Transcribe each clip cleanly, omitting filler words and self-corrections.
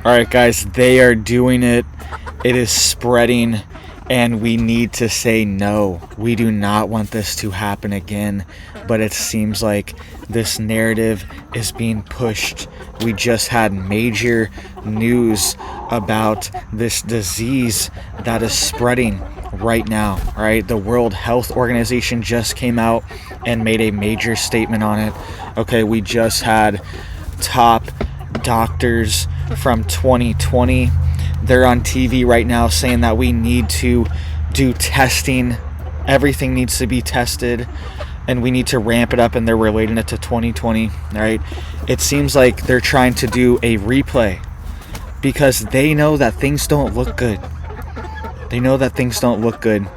All right, guys, they are doing it. It is spreading, and we need to say no. We do not want this to happen again, but it seems like this narrative is being pushed. We just had major news about this disease that is spreading right now, right? The World Health Organization just came out and made a major statement on it. Okay, we just had top doctors from 2020. They're on TV right now saying that we need to do testing. Everything needs to be tested, and we need to ramp it up, and they're relating it to 2020, right? It seems like they're trying to do a replay because they know that things don't look good. They know that things don't look good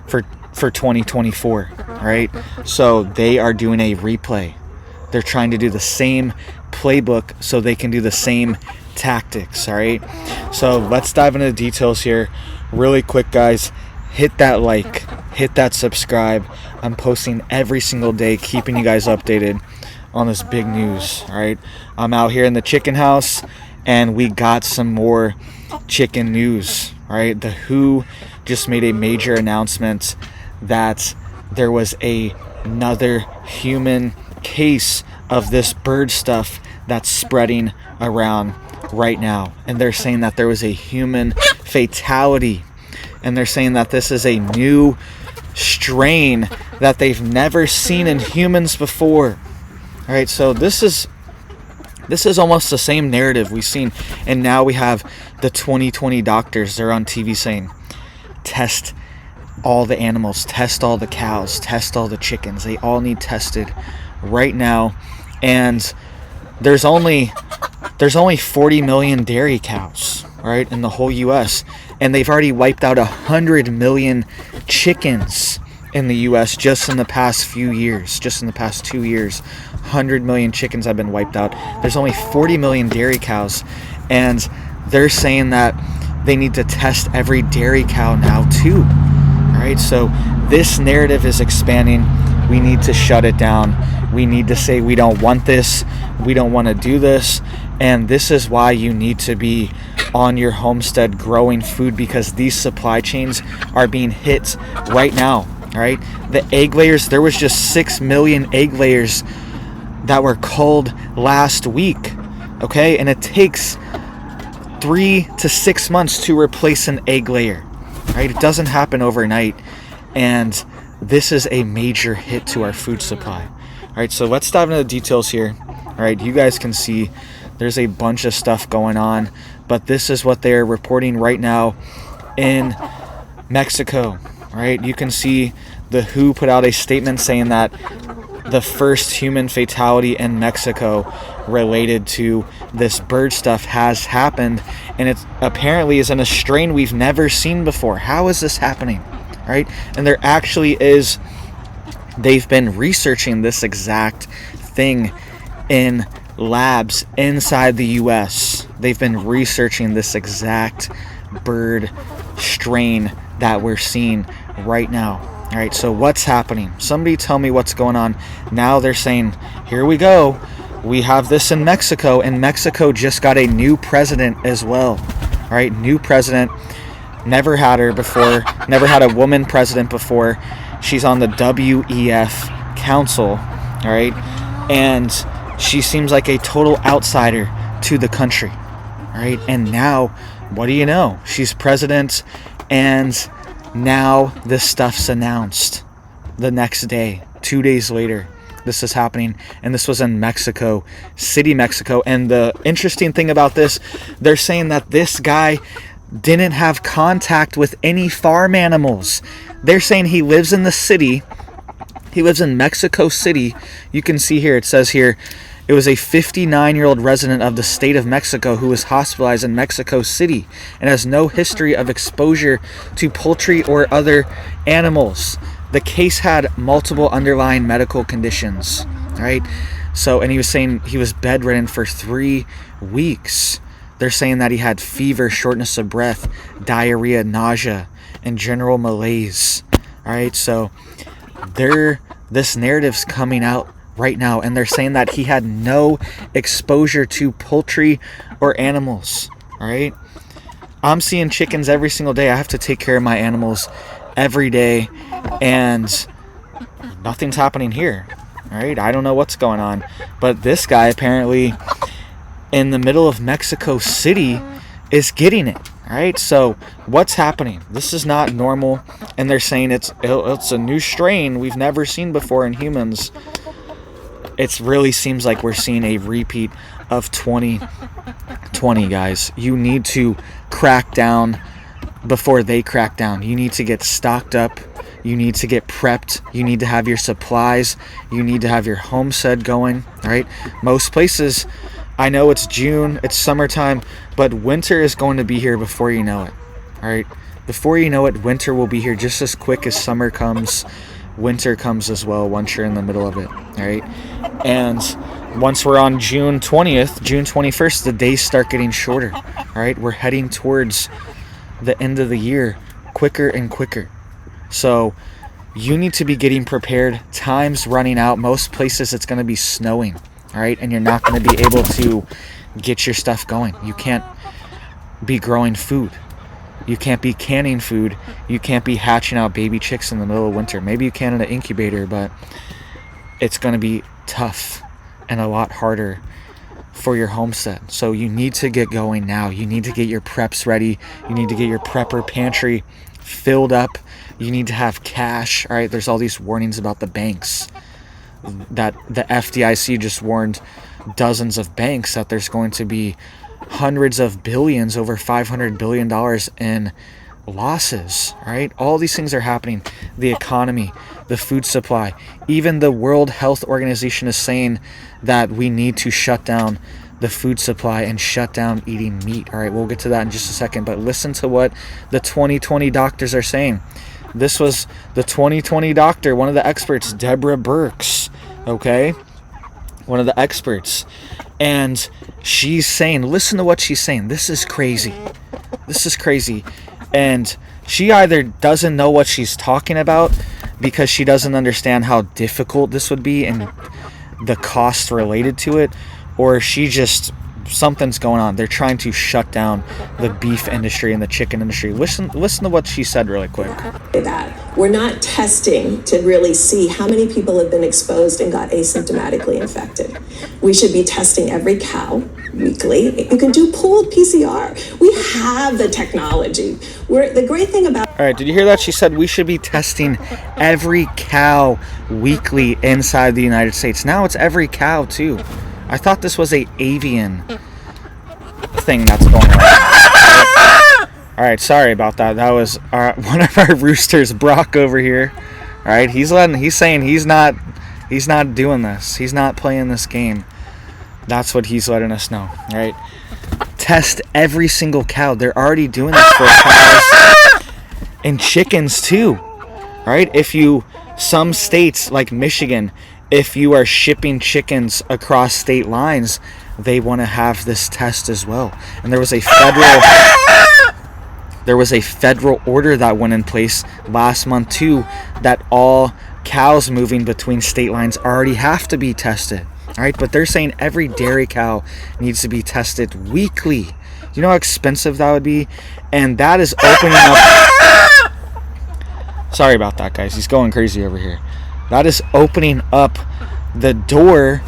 for 2024, right? So they are doing a replay. They're trying to do the same playbook so they can do the same tactics. All right, so let's dive into the details here really quick, guys. Hit that like, hit that subscribe. I'm posting every single day, keeping you guys updated on this big news. All right, I'm out here in the chicken house, and we got some more chicken news. All right, the WHO just made a major announcement that there was another human case of this bird stuff that's spreading around right now, and they're saying that there was a human fatality, and they're saying that this is a new strain that they've never seen in humans before. All right, so this is almost the same narrative we've seen, and now we have the 2020 doctors. They're on TV saying test all the animals, test all the cows, test all the chickens. They all need tested right now. And there's only 40 million dairy cows, right, in the whole US, and they've already wiped out 100 million chickens in the US just in the past few years. Just in the past 2 years, 100 million chickens have been wiped out. There's only 40 million dairy cows, and they're saying that they need to test every dairy cow now too. All right, so this narrative is expanding. We need to shut it down. We need to say we don't want this. We don't want to do this. And this is why you need to be on your homestead growing food, because these supply chains are being hit right now. All right, the egg layers, there was just 6 million egg layers that were culled last week. Okay, and it takes 3 to 6 months to replace an egg layer. Right, it doesn't happen overnight, and this is a major hit to our food supply. All right, so let's dive into the details here. All right, you guys can see there's a bunch of stuff going on, but this is what they're reporting right now in Mexico. All right, you can see the WHO put out a statement saying that the first human fatality in Mexico related to this bird stuff has happened, and it apparently is in a strain we've never seen before. How is this happening? All right, and there actually is. They've been researching this exact thing in labs inside the US. They've been researching this exact bird strain that we're seeing right now. All right, so what's happening? Somebody tell me what's going on. Now they're saying, here we go. We have this in Mexico, and Mexico just got a new president as well. All right, new president. Never had her before. Never had a woman president before. She's on the WEF Council, all right? And she seems like a total outsider to the country, all right? And now, what do you know? She's president, and now this stuff's announced the next day, 2 days later. This is happening, and this was in Mexico City, Mexico. And the interesting thing about this, they're saying that this guy didn't have contact with any farm animals. They're saying he lives in the city. He lives in Mexico City. You can see here, it says here, it was a 59-year-old resident of the state of Mexico who was hospitalized in Mexico City and has no history of exposure to poultry or other animals. The case had multiple underlying medical conditions, right? So, and he was saying he was bedridden for 3 weeks. They're saying that he had fever, shortness of breath, diarrhea, nausea, and general malaise. All right, so this narrative's coming out right now, and they're saying that he had no exposure to poultry or animals. All right, I'm seeing chickens every single day. I have to take care of my animals every day, and nothing's happening here. All right, I don't know what's going on, but this guy apparently in the middle of Mexico City is getting it. All right, so what's happening? This is not normal, and they're saying it's a new strain we've never seen before in humans. It really seems like we're seeing a repeat of 2020, guys. You need to crack down before they crack down. You need to get stocked up. You need to get prepped. You need to have your supplies. You need to have your homestead going, right? Most places, I know it's June, it's summertime, but winter is going to be here before you know it, all right? Before you know it, winter will be here just as quick as summer comes. Winter comes as well once you're in the middle of it, all right? And once we're on June 20th, June 21st, the days start getting shorter, all right? We're heading towards the end of the year quicker and quicker. So you need to be getting prepared. Time's running out. Most places it's going to be snowing, all right? And you're not going to be able to get your stuff going. You can't be growing food. You can't be canning food. You can't be hatching out baby chicks in the middle of winter. Maybe you can in an incubator, but it's going to be tough and a lot harder for your homestead. So you need to get going now. You need to get your preps ready. You need to get your prepper pantry filled up. You need to have cash. All right, there's all these warnings about the banks that the FDIC just warned dozens of banks that there's going to be hundreds of billions, over $500 billion in losses, right? All these things are happening. The economy, the food supply, even the World Health Organization is saying that we need to shut down the food supply and shut down eating meat. All right, we'll get to that in just a second, but listen to what the 2020 doctors are saying. This was the 2020 doctor, one of the experts, Deborah Birx, okay? One of the experts. And she's saying, listen to what she's saying. This is crazy. This is crazy. And she either doesn't know what she's talking about because she doesn't understand how difficult this would be and the cost related to it, or she just, something's going on. They're trying to shut down the beef industry and the chicken industry. Listen to what she said really quick. That we're not testing to really see how many people have been exposed and got asymptomatically infected. We should be testing every cow weekly. You can do pooled PCR. We have the technology. The great thing about... All right, did you hear that? She said we should be testing every cow weekly inside the United States. Now it's every cow too. I thought this was a avian thing that's going on. All right, sorry about that. That was one of our roosters, Brock, over here. All right, he's saying he's not doing this. He's not playing this game. That's what he's letting us know. All right, test every single cow. They're already doing this for cows and chickens too. All right, some states like Michigan, if you are shipping chickens across state lines, they want to have this test as well. And there was a federal order that went in place last month too, that all cows moving between state lines already have to be tested. All right, but they're saying every dairy cow needs to be tested weekly. Do you know how expensive that would be? And that is opening up... Sorry about that, guys. He's going crazy over here. That is opening up the door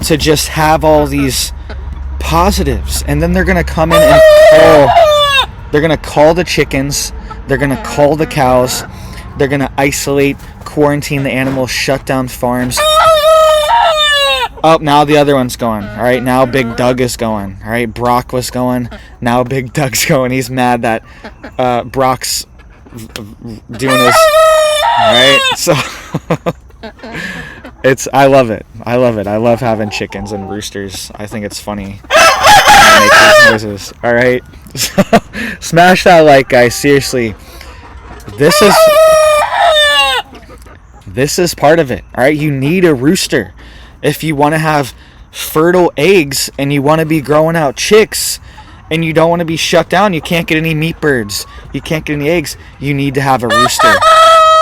to just have all these positives. And then they're going to come in and they're going to call the chickens. They're going to call the cows. They're going to isolate, quarantine the animals, shut down farms. Oh, now the other one's going. All right, now Big Doug is going. All right, Brock was going. Now Big Doug's going. He's mad that Brock's doing this. All right, so I love it. I love having chickens and roosters. I think it's funny. They make these noises. All right, so smash that like, guys. Seriously, this is part of it. All right, you need a rooster if you want to have fertile eggs and you want to be growing out chicks and you don't want to be shut down. You can't get any meat birds. You can't get any eggs. You need to have a rooster.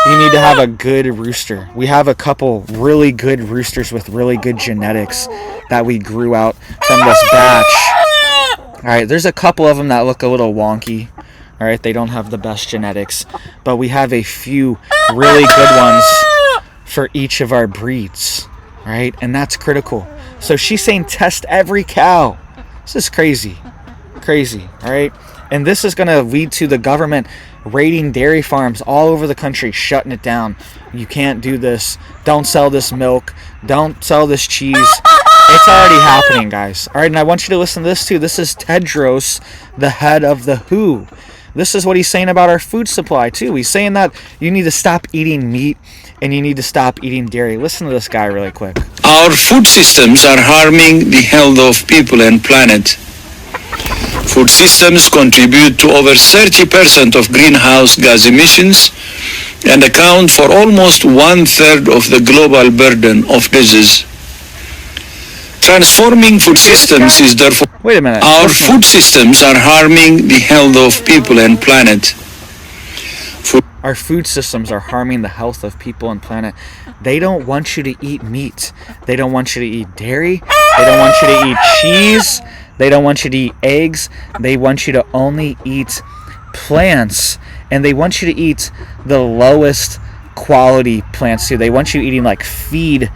You need to have a good rooster. We have a couple really good roosters with really good genetics that we grew out from this batch. All right, there's a couple of them that look a little wonky. All right, they don't have the best genetics, but we have a few really good ones for each of our breeds. All right, and that's critical. So she's saying test every cow. This is crazy. All right, and this is going to lead to the government raiding dairy farms all over the country, shutting it down. You can't do this. Don't sell this milk. Don't sell this cheese. It's already happening, guys. All right, and I want you to listen to this too. This is Tedros, the head of the WHO. This is what he's saying about our food supply too. He's saying that you need to stop eating meat and you need to stop eating dairy. Listen to this guy really quick. Our food systems are harming the health of people and planet. Food systems contribute to over 30% of greenhouse gas emissions and account for almost 1/3 of the global burden of disease. Transforming food systems is therefore... Wait a minute. Our food systems are harming the health of people and planet. Our food systems are harming the health of people and planet. They don't want you to eat meat. They don't want you to eat dairy. They don't want you to eat cheese. They don't want you to eat eggs. They want you to only eat plants. And they want you to eat the lowest quality plants too. They want you eating like feed,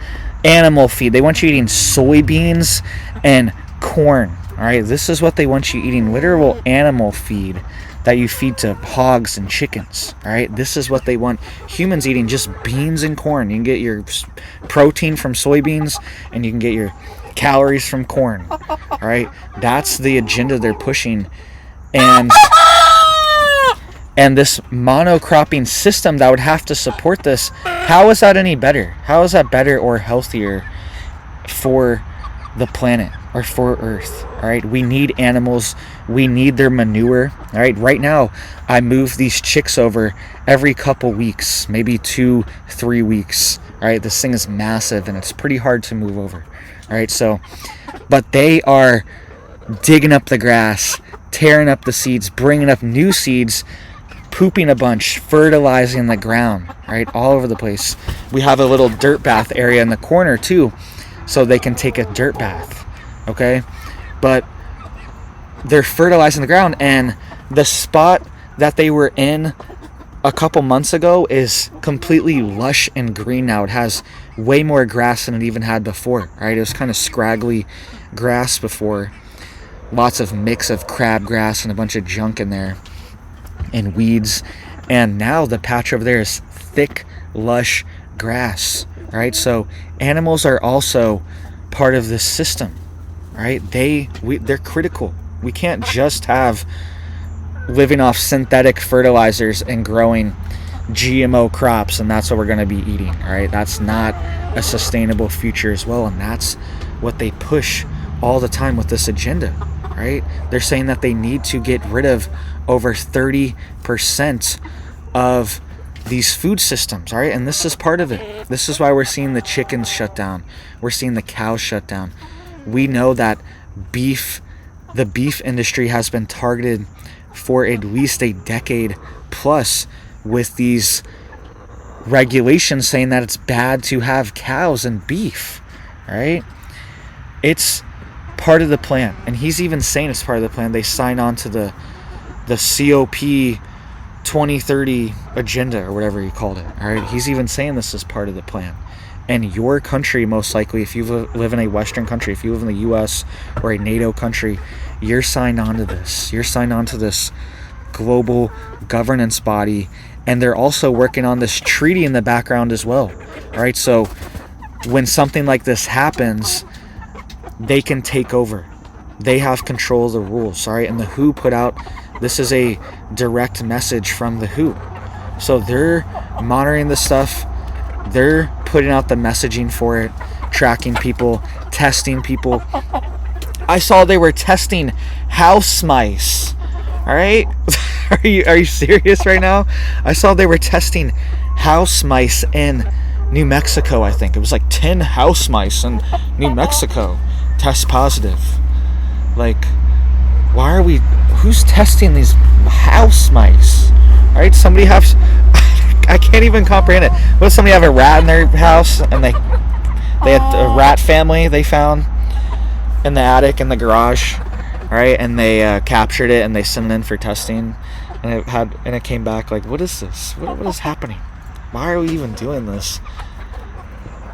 animal feed. They want you eating soybeans and corn. All right, this is what they want you eating, literal animal feed that you feed to hogs and chickens. All right, this is what they want humans eating, just beans and corn. You can get your protein from soybeans and you can get your calories from corn. All right, that's the agenda they're pushing. And this monocropping system that would have to support this, how is that any better? How is that better or healthier for the planet or for Earth? All right, we need animals. We need their manure. All right, right now I move these chicks over every couple weeks, maybe 2-3 weeks. All right, this thing is massive and it's pretty hard to move over. All right, so, but they are digging up the grass, tearing up the seeds, bringing up new seeds, pooping a bunch, fertilizing the ground, right, all over the place. We have a little dirt bath area in the corner too, so they can take a dirt bath, okay? But they're fertilizing the ground, and the spot that they were in a couple months ago is completely lush and green now. It has way more grass than it even had before, right? It was kind of scraggly grass before, lots of mix of crabgrass and a bunch of junk in there and weeds, and now the patch over there is thick, lush grass, right? So animals are also part of this system, right? They're critical. We can't just have living off synthetic fertilizers and growing GMO crops and that's what we're going to be eating, all right? That's not a sustainable future as well, and that's what they push all the time with this agenda, right? They're saying that they need to get rid of over 30% of these food systems, all right? And this is part of it. This is why we're seeing the chickens shut down. We're seeing the cows shut down. We know that the beef industry has been targeted for at least a decade plus with these regulations saying that it's bad to have cows and beef, all right? It's part of the plan, and he's even saying it's part of the plan. They sign on to the COP 2030 agenda or whatever he called it, all right? He's even saying this is part of the plan. And your country, most likely, if you live in a Western country, if you live in the U.S. or a NATO country, you're signed on to this. You're signed on to this global governance body, and they're also working on this treaty in the background as well, all right? So when something like this happens, they can take over. They have control of the rules, all right? And the WHO put out, this is a direct message from the WHO. So they're monitoring this stuff. They're putting out the messaging for it, tracking people, testing people. I saw they were testing house mice. All right? Are you serious right now? I saw they were testing house mice in New Mexico, I think. It was like 10 house mice in New Mexico test positive. Like, who's testing these house mice? All right, somebody has, I can't even comprehend it. What if somebody have a rat in their house and they had a rat family they found in the attic in the garage, right? And they captured it and they sent it in for testing, and it came back like, what is this? What is happening? Why are we even doing this?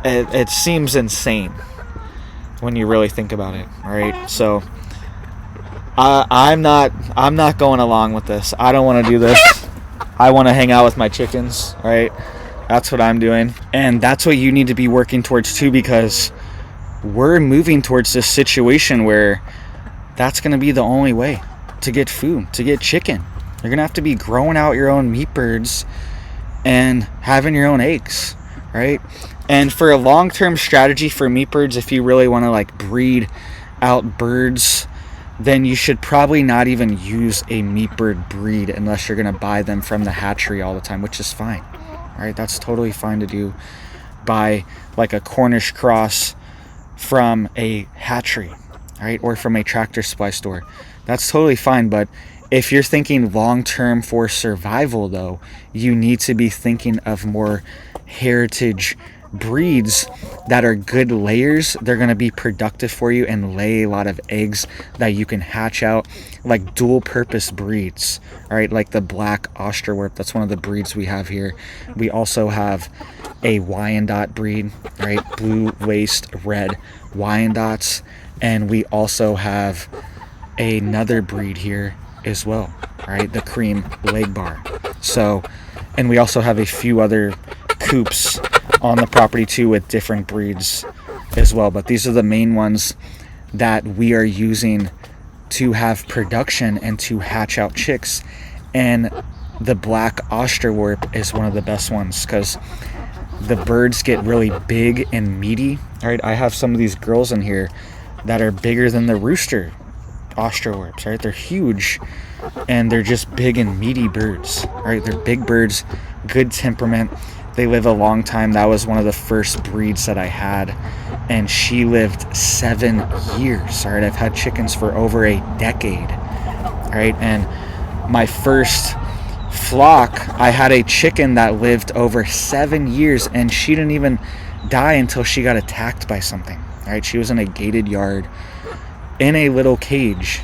It seems insane when you really think about it, right? So I'm not going along with this. I don't want to do this. I want to hang out with my chickens, right? That's what I'm doing. And that's what you need to be working towards too, because we're moving towards this situation where that's going to be the only way to get food, to get chicken. You're going to have to be growing out your own meat birds and having your own eggs, right? And for a long-term strategy for meat birds, if you really want to like breed out birds, then you should probably not even use a meat bird breed unless you're going to buy them from the hatchery all the time, which is fine, right? That's totally fine to do. Buy like a Cornish cross from a hatchery, right? Or from a Tractor Supply store. That's totally fine. But if you're thinking long-term for survival though, you need to be thinking of more heritage breeds that are good layers. They're going to be productive for you and lay a lot of eggs that you can hatch out, like dual purpose breeds, right? Like the black Osterwerp. That's one of the breeds we have here. We also have a Wyandotte breed, right? Blue waist, red Wyandottes. And we also have another breed here as well, right? The cream leg bar. So, and we also have a few other coops on the property too with different breeds as well, but these are the main ones that we are using to have production and to hatch out chicks. And the black Osterwerp is one of the best ones because the birds get really big and meaty. All right, I have some of these girls in here that are bigger than the rooster Osterwerps, right? They're huge and they're just big and meaty birds, right? They're big birds, good temperament. They live a long time. That was one of the first breeds that I had, and she lived 7 years. All right, I've had chickens for over a decade. All right, and my first flock, I had a chicken that lived over 7 years, and she didn't even die until she got attacked by something. All right, she was in a gated yard in a little cage,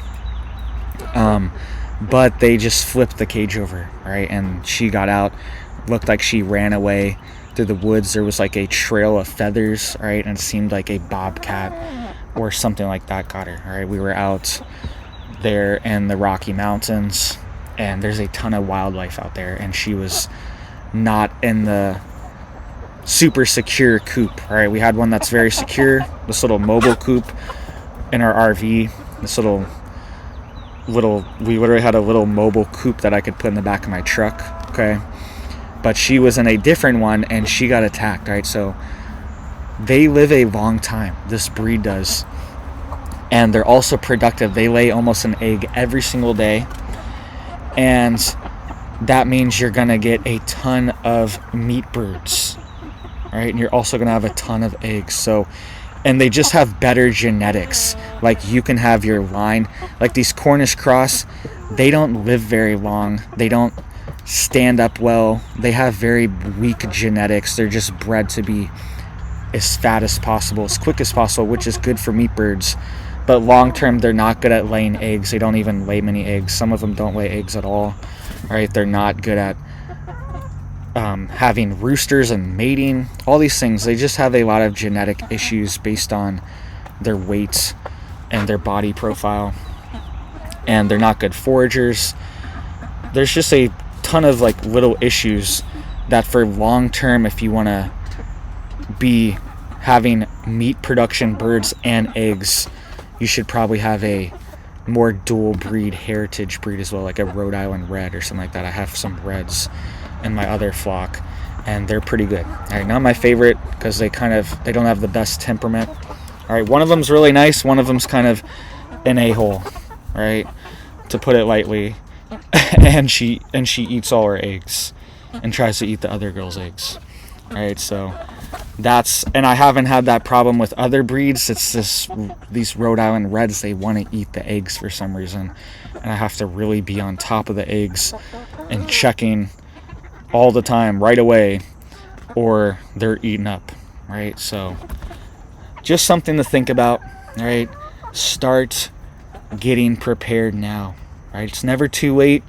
but they just flipped the cage over, right? And she got out. Looked like she ran away through the woods. There was like a trail of feathers, right? And it seemed like a bobcat or something like that got her. All right, we were out there in the Rocky Mountains, and there's a ton of wildlife out there, and she was not in the super secure coop. All right, we had one that's very secure, this little mobile coop in our RV. This little we literally had a little mobile coop that I could put in the back of my truck. Okay, but she was in a different one and she got attacked, right? So they live a long time, this breed does, and they're also productive. They lay almost an egg every single day, and that means you're gonna get a ton of meat birds, right? And you're also gonna have a ton of eggs. So, and they just have better genetics. Like you can have your line, like these Cornish cross, they don't live very long. They don't stand up well. They have very weak genetics. They're just bred to be as fat as possible, as quick as possible, which is good for meat birds. But long term, they're not good at laying eggs. They don't even lay many eggs. Some of them don't lay eggs at all, right? They're not good at having roosters and mating, all these things. They just have a lot of genetic issues based on their weight and their body profile, and they're not good foragers. There's just a ton of like little issues that for long term, if you want to be having meat production birds and eggs, you should probably have a more dual breed heritage breed as well, like a Rhode Island Red or something like that. I have some reds in my other flock and they're pretty good. All right, not my favorite because they don't have the best temperament. All right, one of them's really nice, one of them's kind of an a-hole, right, to put it lightly. and she eats all her eggs and tries to eat the other girl's eggs. All right, so and I haven't had that problem with other breeds. It's these Rhode Island Reds, they want to eat the eggs for some reason, and I have to really be on top of the eggs and checking all the time, right away, or they're eaten up, right? So just something to think about, right? Start getting prepared now, right? It's never too late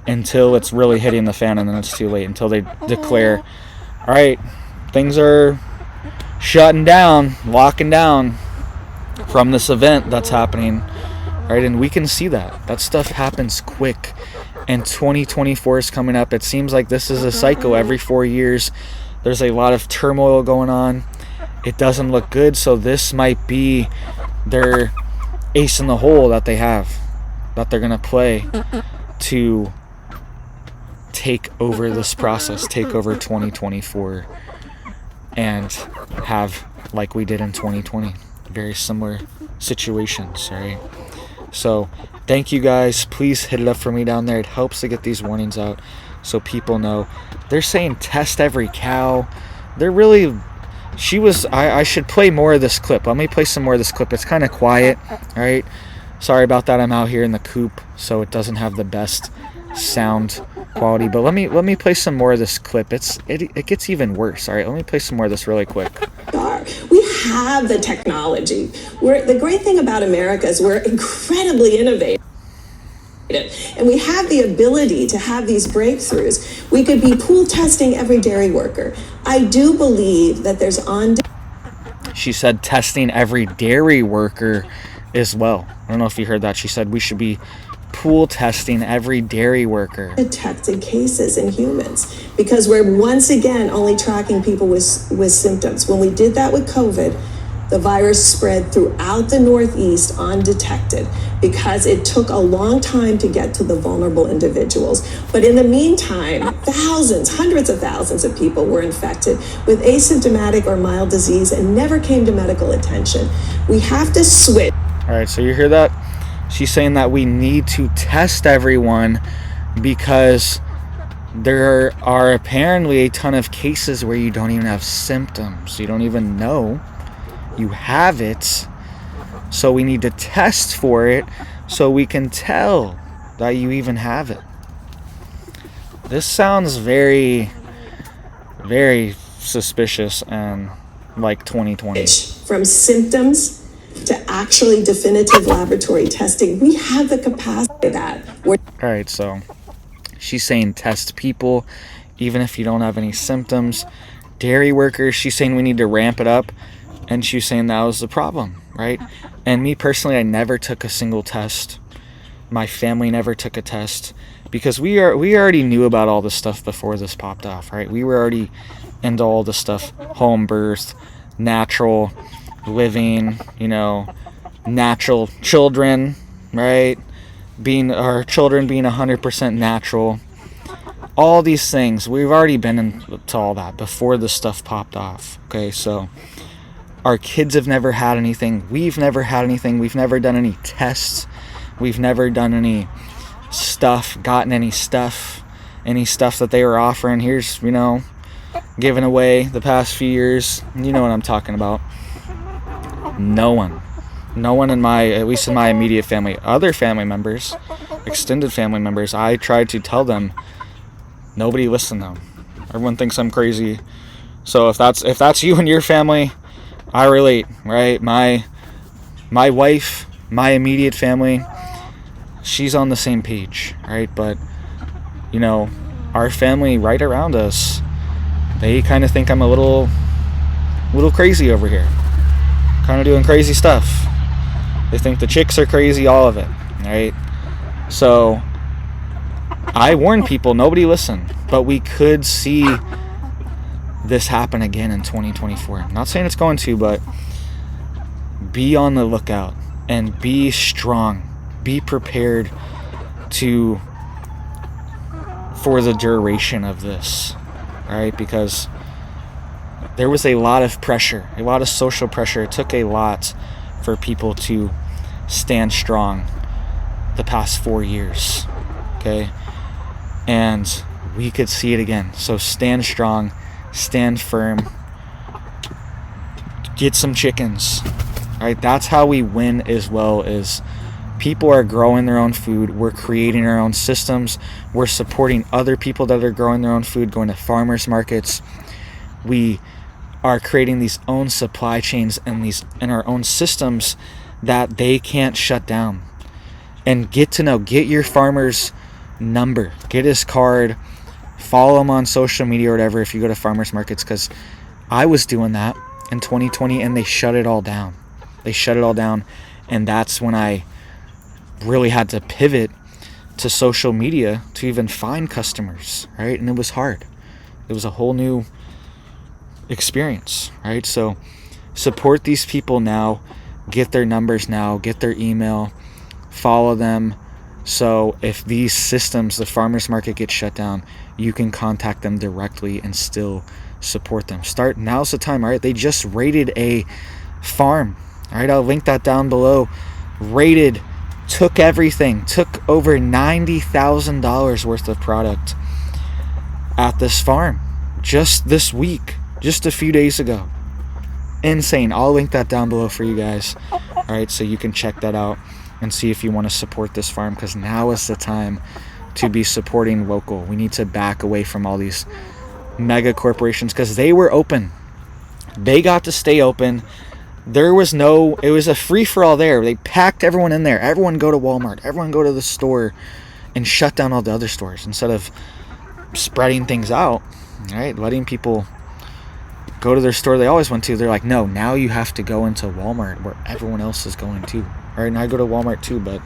until it's really hitting the fan, and then it's too late until they declare, all right, things are shutting down, locking down from this event that's happening, right? And we can see that stuff happens quick, and 2024 is coming up. It seems like this is a cycle every 4 years. There's a lot of turmoil going on. It doesn't look good, so this might be their ace in the hole that they have, that they're gonna play to take over this process, take over 2024, and have, like we did in 2020, very similar situations, right? So thank you guys. Please hit it up for me down there. It helps to get these warnings out so people know. They're saying test every cow. They're really, I should play more of this clip. Let me play some more of this clip. It's kind of quiet, right? Sorry about that. I'm out here in the coop, so it doesn't have the best sound quality, but let me play some more of this clip. It gets even worse. All right, let me play some more of this really quick. We have the technology. The great thing about America is we're incredibly innovative, and we have the ability to have these breakthroughs. We could be pool testing every dairy worker. I do believe that there's She said testing every dairy worker as well. I don't know if you heard that. She said we should be pool testing every dairy worker. Detected cases in humans, because we're once again only tracking people with symptoms. When we did that with COVID, the virus spread throughout the Northeast undetected because it took a long time to get to the vulnerable individuals. But in the meantime, thousands, hundreds of thousands of people were infected with asymptomatic or mild disease and never came to medical attention. We have to switch. All right, so you hear that? She's saying that we need to test everyone because there are apparently a ton of cases where you don't even have symptoms. You don't even know you have it. So we need to test for it so we can tell that you even have it. This sounds very, very suspicious and like 2020. From symptoms to actually definitive laboratory testing, we have the capacity for that. All right, so she's saying test people even if you don't have any symptoms. Dairy workers, she's saying we need to ramp it up, and she's saying that was the problem, right? And me personally, I never took a single test. My family never took a test because we already knew about all this stuff before this popped off, right? We were already into all this stuff, home birth, natural living, natural children, right? Our children being 100% natural. All these things, we've already been into all that before this stuff popped off, okay? So our kids have never had anything. We've never had anything. We've never done any tests. We've never done any stuff, gotten any stuff that they were offering. Here's, given away the past few years. You know what I'm talking about. No one at least in my immediate family, other family members, extended family members, I tried to tell them, nobody listened to them. Everyone thinks I'm crazy. So if that's you and your family, I relate, right? My wife, my immediate family, she's on the same page, right? But our family right around us, they kind of think I'm a little crazy over here, kind of doing crazy stuff. They think the chicks are crazy, all of it, right? So I warn people, nobody listened, but we could see this happen again in 2024. I'm not saying it's going to, but be on the lookout and be strong. Be prepared for the duration of this, right? Because there was a lot of pressure, a lot of social pressure. It took a lot for people to stand strong the past 4 years, okay? And we could see it again. So stand strong, stand firm, get some chickens, right? That's how we win as well as People are growing their own food. We're creating our own systems. We're supporting other people that are growing their own food, going to farmers markets. We are creating these own supply chains and our own systems that they can't shut down. And get your farmer's number, get his card, follow him on social media or whatever if you go to farmers markets, because I was doing that in 2020 and they shut it all down. And that's when I really had to pivot to social media to even find customers, right? And it was hard. It was a whole new experience, right? So support these people now, get their numbers now, get their email, follow them. So if these systems, the farmers market, gets shut down, you can contact them directly and still support them. Now's the time, all right? They just raided a farm, all right? I'll link that down below. Took everything, took over $90,000 worth of product at this farm just this week, just a few days ago. Insane. I'll link that down below for you guys. All right, so you can check that out and see if you want to support this farm, because now is the time to be supporting local. We need to back away from all these mega corporations, because they were open. They got to stay open. It was a free-for-all there. They packed everyone in there. Everyone go to Walmart. Everyone go to the store, and shut down all the other stores instead of spreading things out, right? Letting people go to their store they always went to. They're like, no, now you have to go into Walmart where everyone else is going to. All right, and I go to Walmart too, but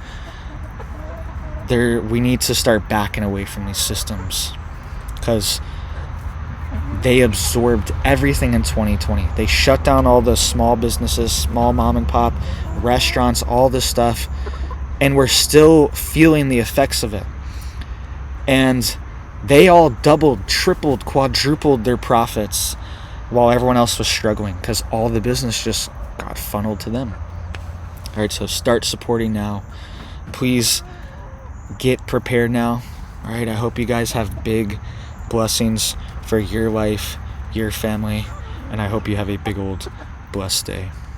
we need to start backing away from these systems, because they absorbed everything in 2020. They shut down all the small businesses, small mom and pop restaurants, all this stuff, and we're still feeling the effects of it. And they all doubled, tripled, quadrupled their profits while everyone else was struggling, because all the business just got funneled to them. All right, so start supporting now. Please get prepared now. All right, I hope you guys have big blessings for your life, your family, and I hope you have a big old blessed day.